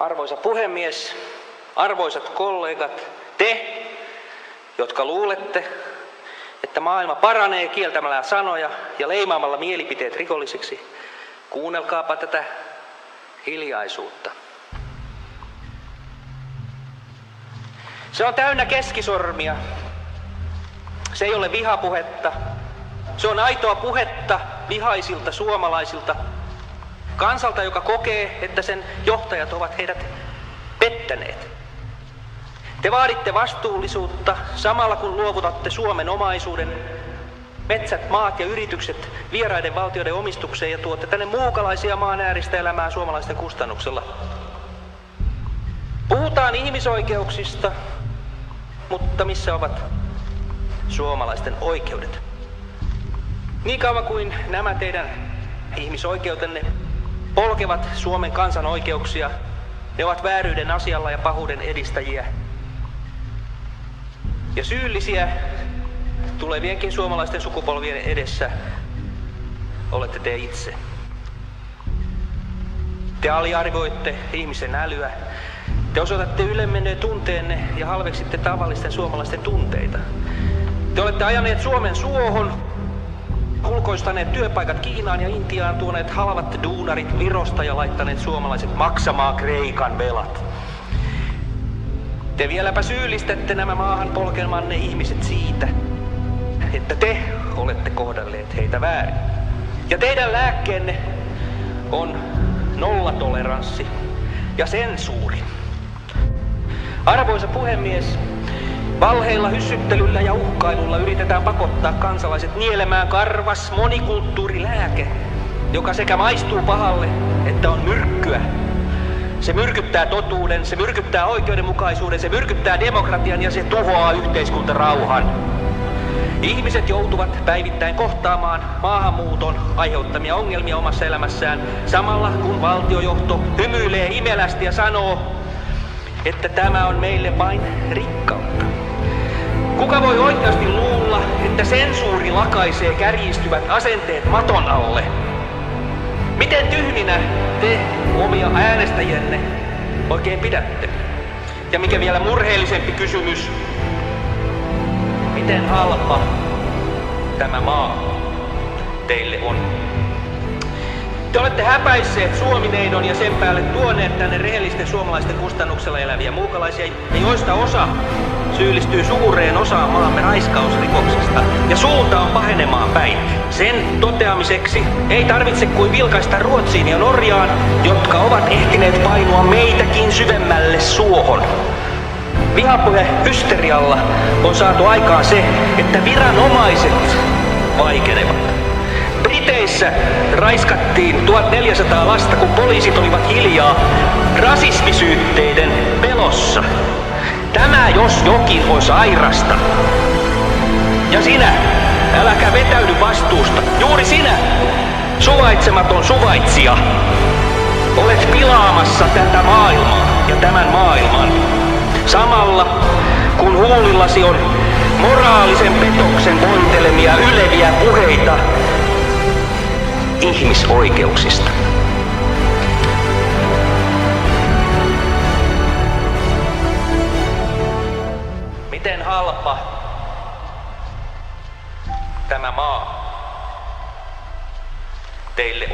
Arvoisa puhemies, arvoisat kollegat, te, jotka luulette, että maailma paranee kieltämällä sanoja ja leimaamalla mielipiteet rikollisiksi, kuunnelkaapa tätä hiljaisuutta. Se on täynnä keskisormia. Se ei ole vihapuhetta. Se on aitoa puhetta vihaisilta suomalaisilta, kansalta, joka kokee, että sen johtajat ovat heidät pettäneet. Te vaaditte vastuullisuutta samalla kun luovutatte Suomen omaisuuden, metsät, maat ja yritykset vieraiden valtioiden omistukseen ja tuotte tänne muukalaisia maan ääristä elämää suomalaisten kustannuksella. Puhutaan ihmisoikeuksista, mutta missä ovat suomalaisten oikeudet? Niin kauan kuin nämä teidän ihmisoikeutenne polkevat Suomen kansan oikeuksia, ne ovat vääryyden asialla ja pahuuden edistäjiä. Ja syyllisiä tulevienkin suomalaisten sukupolvien edessä olette te itse. Te aliarvioitte ihmisen älyä. Te osoitatte ylemmenneen tunteenne ja halveksitte tavallisten suomalaisten tunteita. Te olette ajaneet Suomen suohon, ulkoistaneet työpaikat Kiinaan ja Intiaan, tuoneet halvat duunarit Virosta ja laittaneet suomalaiset maksamaan Kreikan velat. Te vieläpä syyllistätte nämä maahan polkemanne ihmiset siitä, että te olette kohdelleet heitä väärin. Ja teidän lääkkeenne on nollatoleranssi ja sensuuri. Arvoisa puhemies, valheilla, hyssyttelyllä ja uhkailulla yritetään pakottaa kansalaiset nielemään karvas monikulttuurilääke, joka sekä maistuu pahalle että on myrkkyä. Se myrkyttää totuuden, se myrkyttää oikeudenmukaisuuden, se myrkyttää demokratian ja se tuhoaa yhteiskuntarauhan. Ihmiset joutuvat päivittäin kohtaamaan maahanmuuton aiheuttamia ongelmia omassa elämässään, samalla kun valtiojohto hymyilee imelästi ja sanoo, että tämä on meille vain rikkautta. Kuka voi oikeasti luulla, että sensuuri lakaisee kärjistyvät asenteet maton alle? Miten tyhminä te omia äänestäjienne oikein pidätte? Ja mikä vielä murheellisempi kysymys, miten halpa tämä maa teille on? Te olette häpäisseet Suomineidon ja sen päälle tuoneet tänne rehellisten suomalaisten kustannuksella eläviä muukalaisia, joista osa syyllistyy suureen osaan maamme raiskausrikoksesta, ja suunta on pahenemaan päin. Sen toteamiseksi ei tarvitse kuin vilkaista Ruotsiin ja Norjaan, jotka ovat ehtineet painua meitäkin syvemmälle suohon. Vihapuhe hysterialla on saatu aikaan se, että viranomaiset vaikenevat. Briteissä raiskattiin 1400 lasta, kun poliisit olivat hiljaa rasismisyytteiden pelossa. Tämä jos jokin on sairasta. Ja sinä, äläkä vetäydy vastuusta. Juuri sinä, suvaitsematon suvaitsija, olet pilaamassa tätä maailmaa ja tämän maailman. Samalla kun huulillasi on moraalisen petoksen voitelemia yleviä puheita ihmisoikeuksista. Miten halpa tämä maa teille